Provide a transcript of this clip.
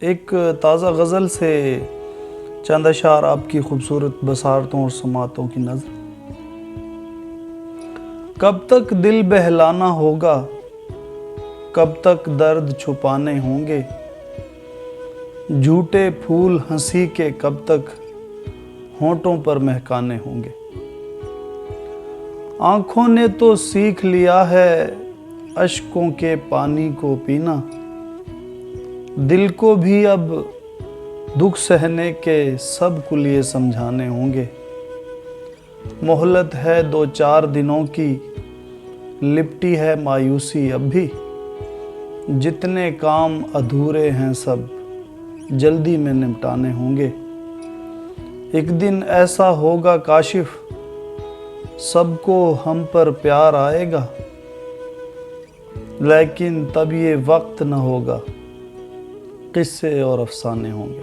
ایک تازہ غزل سے چند اشعار آپ کی خوبصورت بصارتوں اور سماعتوں کی نظر۔ کب تک دل بہلانا ہوگا، کب تک درد چھپانے ہوں گے، جھوٹے پھول ہنسی کے کب تک ہونٹوں پر مہکانے ہوں گے۔ آنکھوں نے تو سیکھ لیا ہے اشکوں کے پانی کو پینا، دل کو بھی اب دکھ سہنے کے سب کلیے سمجھانے ہوں گے۔ مہلت ہے 2-4 دنوں کی، لپٹی ہے مایوسی اب بھی، جتنے کام ادھورے ہیں سب جلدی میں نمٹانے ہوں گے۔ ایک دن ایسا ہوگا کاشف، سب کو ہم پر پیار آئے گا، لیکن تب یہ وقت نہ ہوگا، قصے اور افسانے ہوں گے۔